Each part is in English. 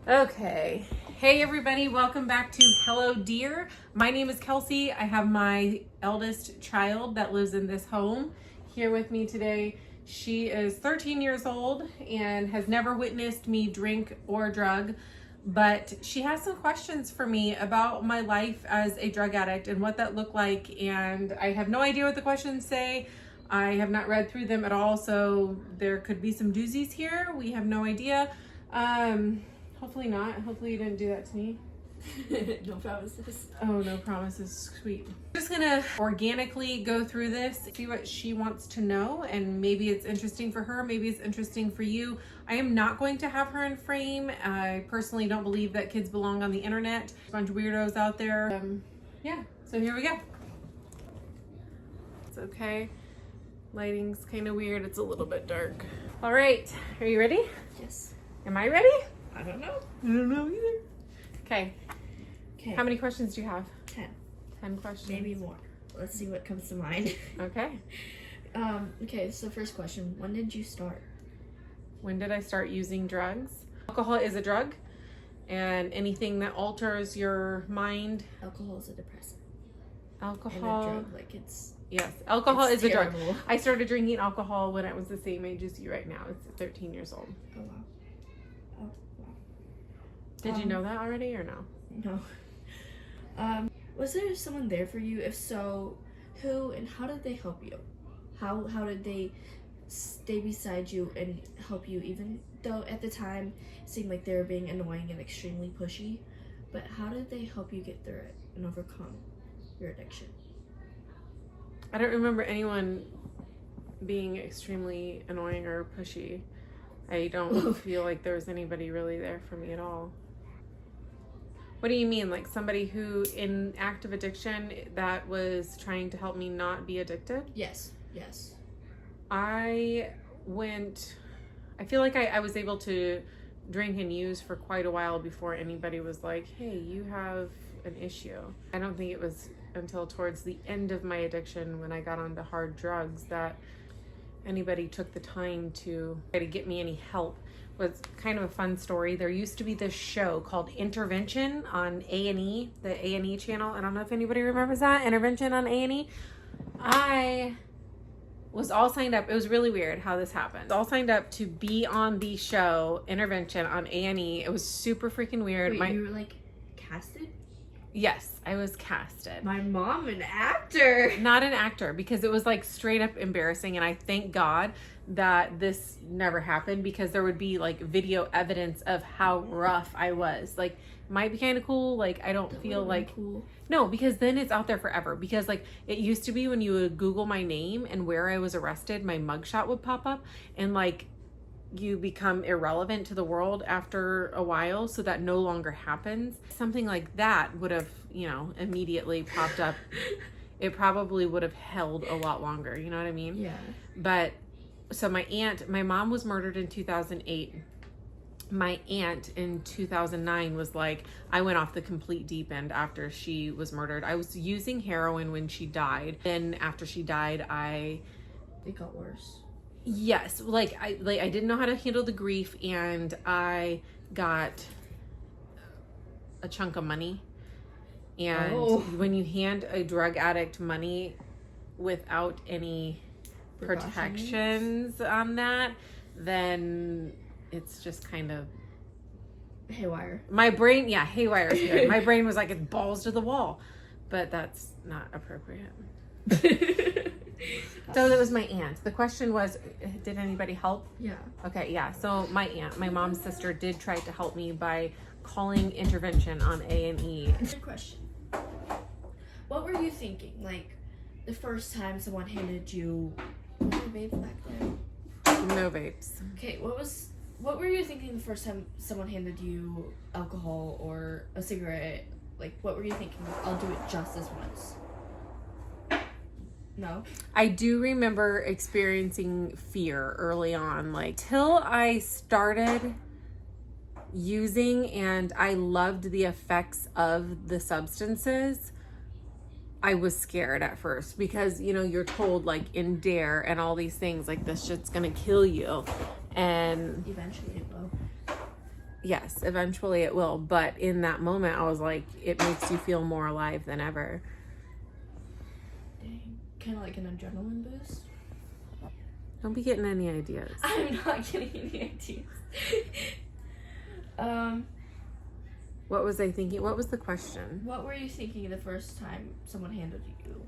Okay. Hey everybody, welcome back to Hello Dear. My name is Kelsey. I have my eldest child that lives in this home here with me today. She is 13 years old and has never witnessed me drink or drug, but she has some questions for me about my life as a drug addict and what that looked like, and I have no idea what the questions say. I have not read through them at all, so there could be some doozies here. We have no idea. Hopefully not. Hopefully you didn't do that to me. No promises. Oh, no promises. Sweet. I'm just gonna organically go through this, see what she wants to know, and maybe it's interesting for her, maybe it's interesting for you. I am not going to have her in frame. I personally don't believe that kids belong on the internet. There's a bunch of weirdos out there. Yeah, so here we go. It's okay. Lighting's kind of weird. It's a little bit dark. All right, are you ready? Yes. Am I ready? I don't know. I don't know either. Okay. Okay. How many questions do you have? 10. 10 questions. Maybe more. Let's see what comes to mind. Okay. Okay, so first question. When did you start? When did I start using drugs? Alcohol is a drug, and anything that alters your mind. Alcohol is a depressant. Alcohol. And a drug, like it's... Yes, alcohol it's is a drug. terrible. I started drinking alcohol when I was the same age as you right now. It's 13 years old. Oh, wow. Oh, wow. Did you know that already or no? No. Was there someone there for you? If so, who and how did they help you? How did they stay beside you and help you, even though at the time it seemed like they were being annoying and extremely pushy? But how did they help you get through it and overcome your addiction? I don't remember anyone being extremely annoying or pushy. I don't feel like there was anybody really there for me at all. What do you mean? Like somebody who in active addiction that was trying to help me not be addicted? Yes. I feel like I was able to drink and use for quite a while before anybody was like, hey, you have an issue. I don't think it was until towards the end of my addiction when I got onto hard drugs that anybody took the time to try to get me any help. It was kind of a fun story. There used to be this show called Intervention on A&E, the A&E channel. I don't know if anybody remembers that, Intervention on A&E. I was all signed up. It was really weird how this happened. All signed up to be on the show Intervention on A&E. It was super freaking weird. Wait, you were like casted? Yes, I was casted. My mom, an actor. Not an actor, because it was like straight up embarrassing, and I thank God that this never happened, because there would be like video evidence of how rough I was. Like, might be kind of cool. Like, I don't feel like cool. No, because then it's out there forever. Because like it used to be when you would Google my name and where I was arrested, my mugshot would pop up, and like you become irrelevant to the world after a while, so that no longer happens. Something like that would have, immediately popped up. It probably would have held a lot longer, you know what I mean? Yeah. But so my mom was murdered in 2008. My aunt in 2009 was like, I went off the complete deep end after she was murdered. I was using heroin when she died. Then after she died, It got worse. Yes, I didn't know how to handle the grief, and I got a chunk of money. And when you hand a drug addict money without any protections on that, then it's just kind of haywire. My brain, haywire is good. My brain was like, it's balls to the wall, but that's not appropriate. So that was my aunt. The question was, did anybody help? Yeah. Okay, yeah. So my aunt, my mom's sister, did try to help me by calling Intervention on A&E. Good question. What were you thinking? Like, the first time someone handed you... Was there vapes back there? No vapes. Okay, what were you thinking the first time someone handed you alcohol or a cigarette? Like, what were you thinking? I'll do it just this once. No? I do remember experiencing fear early on, like till I started using and I loved the effects of the substances. I was scared at first because, you're told like in DARE and all these things, like this shit's gonna kill you. And eventually it will. Yes, eventually it will. But in that moment, I was like, it makes you feel more alive than ever. Dang. Kind of like an adrenaline boost. Don't be getting any ideas. I'm not getting any ideas. What was I thinking? What was the question? What were you thinking the first time someone handled you?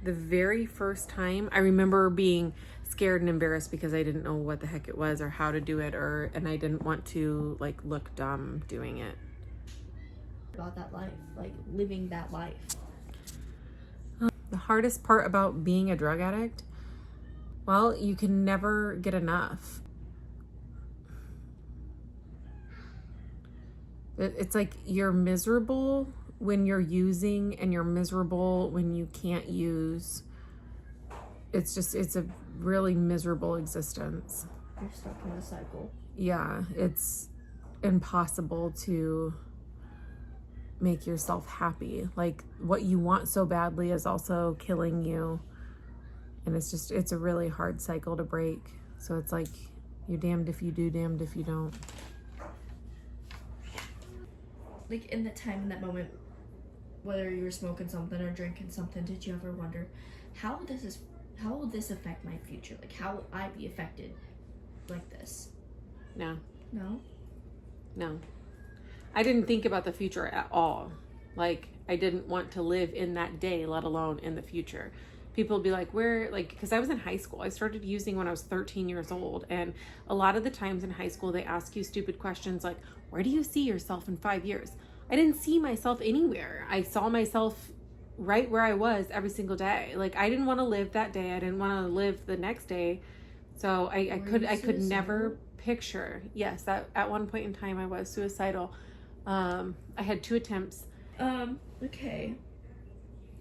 The very first time, I remember being scared and embarrassed because I didn't know what the heck it was or how to do it, and I didn't want to like look dumb doing it. About that life, like living that life. The hardest part about being a drug addict, well, you can never get enough. It's like you're miserable when you're using and you're miserable when you can't use. It's a really miserable existence. You're stuck in a cycle. Yeah, it's impossible to make yourself happy. Like what you want so badly is also killing you. And it's a really hard cycle to break. So it's like you're damned if you do, damned if you don't. Like in the time in that moment, whether you were smoking something or drinking something, did you ever wonder how will this affect my future? Like how will I be affected like this? No. No? I didn't think about the future at all. Like I didn't want to live in that day, let alone in the future. People would be like, because I was in high school. I started using when I was 13 years old. And a lot of the times in high school, they ask you stupid questions like, where do you see yourself in 5 years? I didn't see myself anywhere. I saw myself right where I was every single day. Like I didn't want to live that day. I didn't want to live the next day. So I could never picture. Yes, at one point in time I was suicidal. I had 2 attempts. Okay.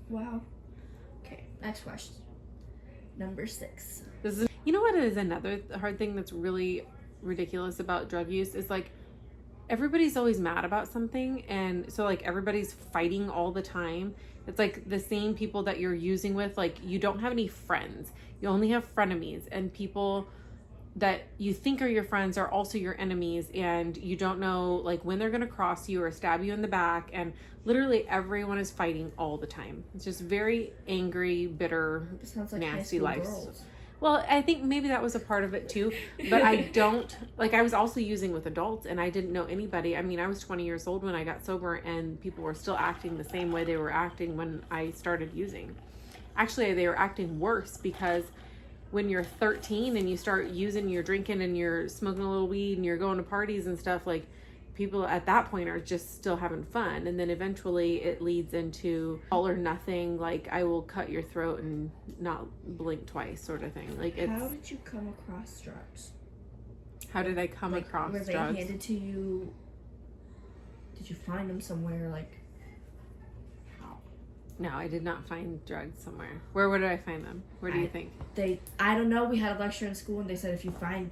Wow. Okay, next question. Number 6. You know what is another hard thing that's really ridiculous about drug use is like everybody's always mad about something, and so like everybody's fighting all the time. It's like the same people that you're using with, like you don't have any friends. You only have frenemies, and people that you think are your friends are also your enemies, and you don't know like when they're going to cross you or stab you in the back, and literally everyone is fighting all the time. It's just very angry, bitter, Sounds like nasty high school life. girls. Well, I think maybe that was a part of it too, but I don't, like I was also using with adults and I didn't know anybody. I mean, I was 20 years old when I got sober and people were still acting the same way they were acting when I started using. Actually, they were acting worse because when you're 13 and you start using, you're drinking and you're smoking a little weed and you're going to parties and stuff, like people at that point are just still having fun, and then eventually it leads into all or nothing, like I will cut your throat and not blink twice sort of thing. Like how did you come across drugs? How did I come across drugs? Were drugs? They handed to you? Did you find them somewhere? Like how? No, I did not find drugs somewhere. Where did I find them? Where do you think? I don't know. We had a lecture in school and they said if you find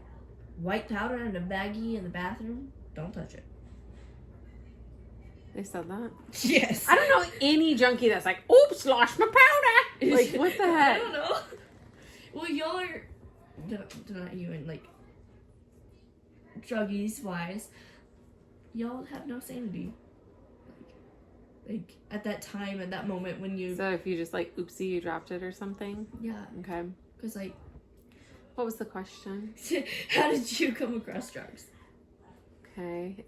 white powder in a baggie in the bathroom, don't touch it. They said that? Yes. I don't know any junkie that's like, oops, lost my powder. Like, what the heck? I don't know. Well, y'all are, not you and like, druggies wise, y'all have no sanity. Like, at that time, at that moment when you... So if you just like, oopsie, you dropped it or something? Yeah. Okay. Because like... What was the question? How did you come across drugs? Okay.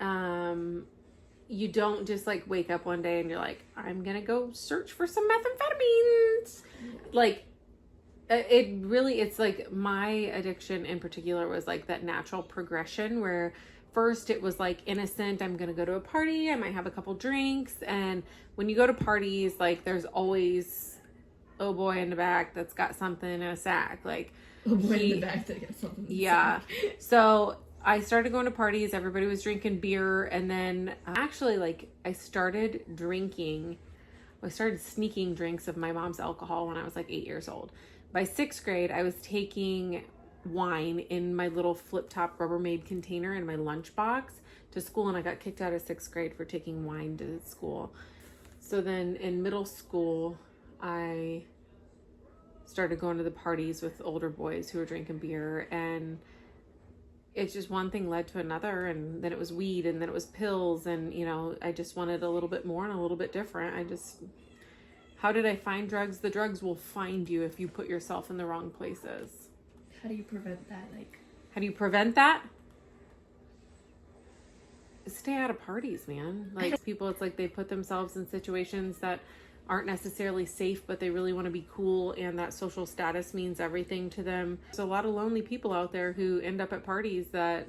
You don't just like wake up one day and you're like, I'm gonna go search for some methamphetamines. Like it's like my addiction in particular was like that natural progression where first it was like innocent. I'm gonna go to a party, I might have a couple drinks, and when you go to parties, like there's always a boy in the back that's got something in a sack. Like A boy in the back that got something. Yeah. So I started going to parties, everybody was drinking beer, and then actually like I started sneaking drinks of my mom's alcohol when I was like 8 years old. By 6th grade, I was taking wine in my little flip-top Rubbermaid container in my lunchbox to school, and I got kicked out of 6th grade for taking wine to school. So then in middle school, I started going to the parties with older boys who were drinking beer, and it's just one thing led to another, and then it was weed, and then it was pills, and I just wanted a little bit more and a little bit different. How did I find drugs? The drugs will find you if you put yourself in the wrong places. How do you prevent that? How do you prevent that? Stay out of parties, man. People, it's like they put themselves in situations that aren't necessarily safe, but they really want to be cool, and that social status means everything to them. There's a lot of lonely people out there who end up at parties that,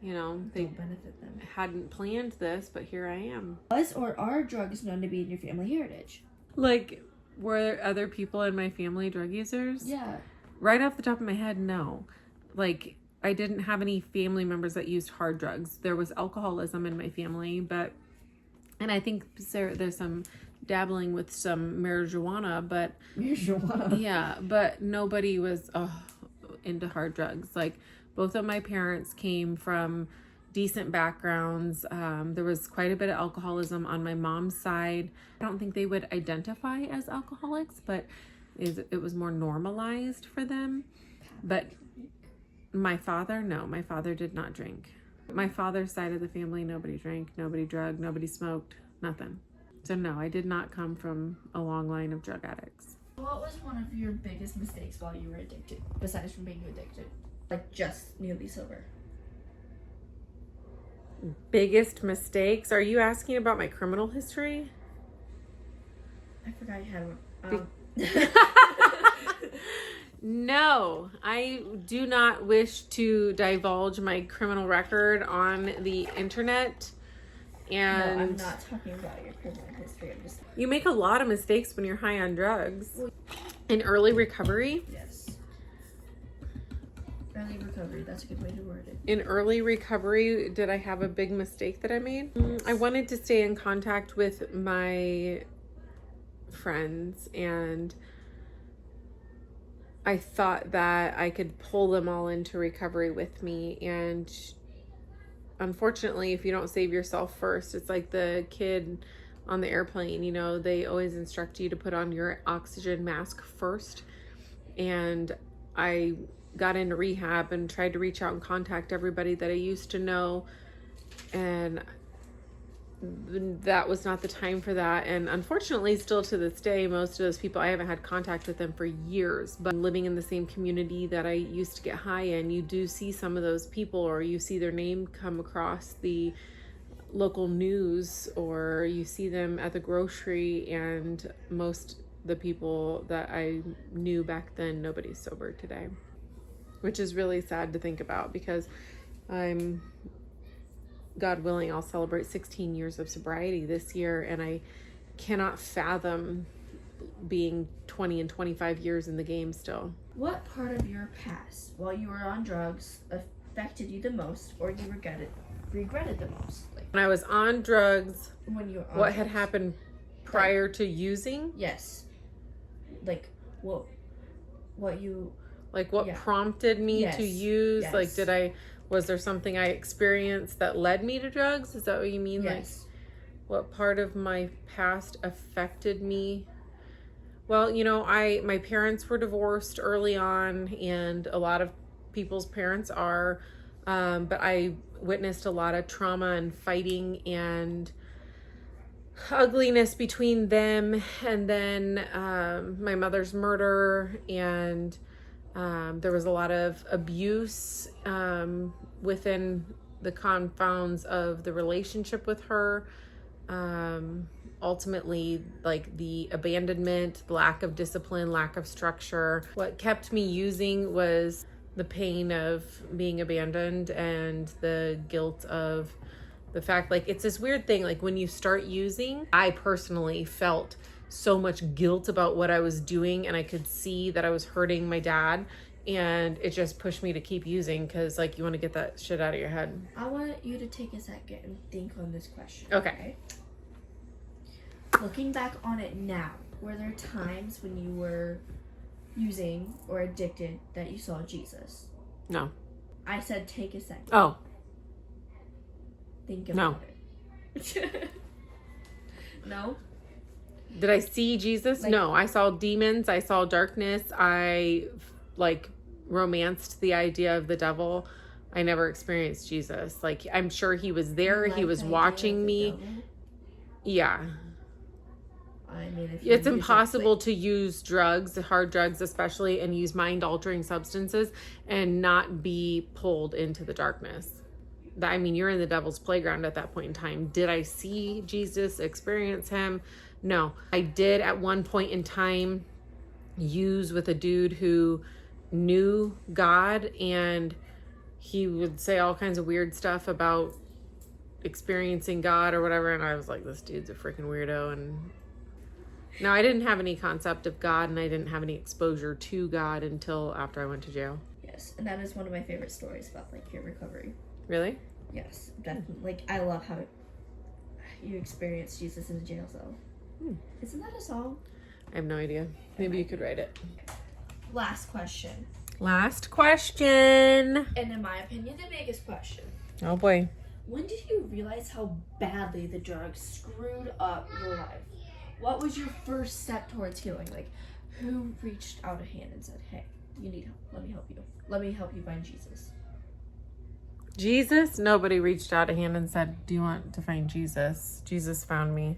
they don't benefit them. Hadn't planned this, but here I am. Was or are drugs known to be in your family heritage? Were other people in my family drug users? Yeah. Right off the top of my head, no. I didn't have any family members that used hard drugs. There was alcoholism in my family, and I think there's some dabbling with some marijuana, but yeah, but nobody was into hard drugs. Both of my parents came from decent backgrounds. There was quite a bit of alcoholism on my mom's side. I don't think they would identify as alcoholics, but it was more normalized for them. But my father did not drink. My father's side of the family, nobody drank, nobody drugged, nobody smoked, nothing. So no, I did not come from a long line of drug addicts. What was one of your biggest mistakes while you were addicted, besides from being addicted? Just newly sober. Biggest mistakes? Are you asking about my criminal history? I forgot you had one. No, I do not wish to divulge my criminal record on the internet. And no, I'm not talking about your criminal history. You make a lot of mistakes when you're high on drugs. In early recovery? Yes. Early recovery, that's a good way to word it. In early recovery, did I have a big mistake that I made? I wanted to stay in contact with my friends, and I thought that I could pull them all into recovery with me, and unfortunately, if you don't save yourself first, it's like the kid on the airplane, they always instruct you to put on your oxygen mask first. And I got into rehab and tried to reach out and contact everybody that I used to know, and that was not the time for that. And unfortunately, still to this day, most of those people, I haven't had contact with them for years. But living in the same community that I used to get high in, you do see some of those people, or you see their name come across the local news, or you see them at the grocery. And most the people that I knew back then, nobody's sober today, which is really sad to think about, because God willing, I'll celebrate 16 years of sobriety this year, and I cannot fathom being 20 and 25 years in the game still. What part of your past, while you were on drugs, affected you the most, or you regretted the most? When I was on drugs, when you were on what drugs. had happened prior to using? Yes. What prompted me to use? Yes. Was there something I experienced that led me to drugs? Is that what you mean? Yes. What part of my past affected me? Well, my parents were divorced early on, and a lot of people's parents are, but I witnessed a lot of trauma and fighting and ugliness between them. And then my mother's murder, and there was a lot of abuse within the confounds of the relationship with her. Ultimately, the abandonment, lack of discipline, lack of structure. What kept me using was the pain of being abandoned and the guilt of the fact, it's this weird thing. When you start using, I personally felt so much guilt about what I was doing, and I could see that I was hurting my dad, and it just pushed me to keep using, because you want to get that shit out of your head. I want you to take a second and think on this question. Okay. Looking back on it now, were there times when you were using or addicted that you saw Jesus? No. I said take a second. Oh. Think about it. No? Did I see Jesus? No. I saw demons. I saw darkness. I romanced the idea of the devil. I never experienced Jesus. Like, I'm sure he was there. You He like was the idea watching of the me. devil? Yeah. I mean, if you It's use it, impossible like, to use drugs, hard drugs especially, and use mind-altering substances and not be pulled into the darkness. I mean, you're in the devil's playground at that point in time. Did I see Jesus, experience him? No. I did at one point in time use with a dude who knew God, and he would say all kinds of weird stuff about experiencing God or whatever, and I was like, this dude's a freaking weirdo. And no, I didn't have any concept of God, and I didn't have any exposure to God until after I went to jail. yes, and that is one of my favorite stories about like your recovery. Really? Yes, definitely. Like I love how you experienced Jesus in the jail cell. Isn't that a song? I have no idea. Maybe you could write it. Last question, Last question. and in my opinion, the biggest question. Oh boy. When did you realize how badly the drugs screwed up your life? What was your first step towards healing? Like, who reached out a hand and said, hey, you need help. Let me help you. Let me help you find Jesus. Jesus? Nobody reached out a hand and said, do you want to find Jesus? Jesus found me.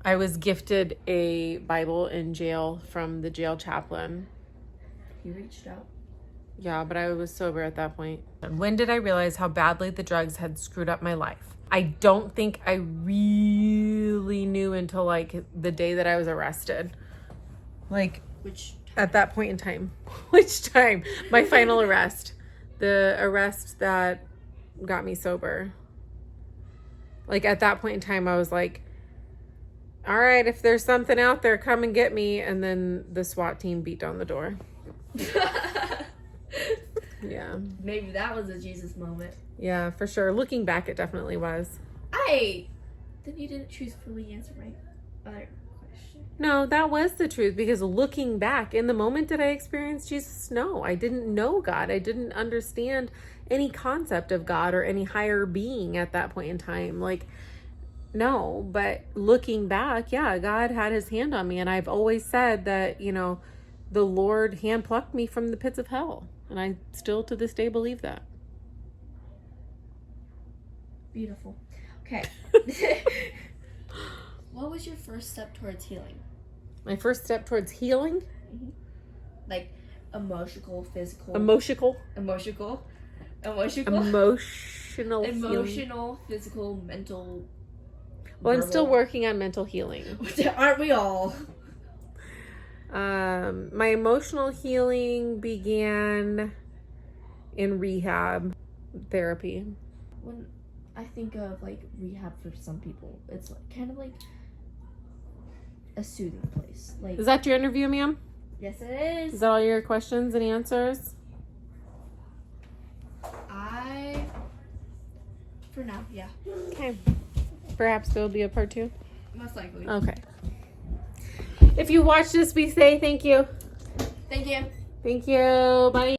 I was gifted a Bible in jail from the jail chaplain. He reached out. Yeah, but I was sober at that point. When did I realize how badly the drugs had screwed up my life? I don't think I really knew until like the day that I was arrested. Like, Which at that point in time. Which time? My final arrest. The arrest that got me sober. Like, at that point in time, I was like, all right, if there's something out there, come and get me. And then the SWAT team beat down the door. Yeah. Maybe that was a Jesus moment. Yeah, for sure. Looking back, it definitely was. Then you didn't truthfully answer my other question. No, that was the truth, because looking back, in the moment did I experience Jesus? No, I didn't know God. I didn't understand any concept of God or any higher being at that point in time. Like, no, but looking back, yeah, God had his hand on me. And I've always said that, you know, the Lord hand plucked me from the pits of hell. And I still to this day believe that. Beautiful. Okay. What was your first step towards healing? My first step towards healing? Like emotional, physical, Emotional emotional, healing. physical, mental. Well, I'm still verbal. working on mental healing. Aren't we all? My emotional healing began in rehab therapy. When I think of like rehab for some people, it's like, kind of like a soothing place. Like, Is that your interview, ma'am? yes, it Is is. that all your questions and answers? For now, yeah, Okay. Perhaps there'll be a part 2. most likely. Okay. If you watch this, we say thank you. Thank you. Thank you. Bye.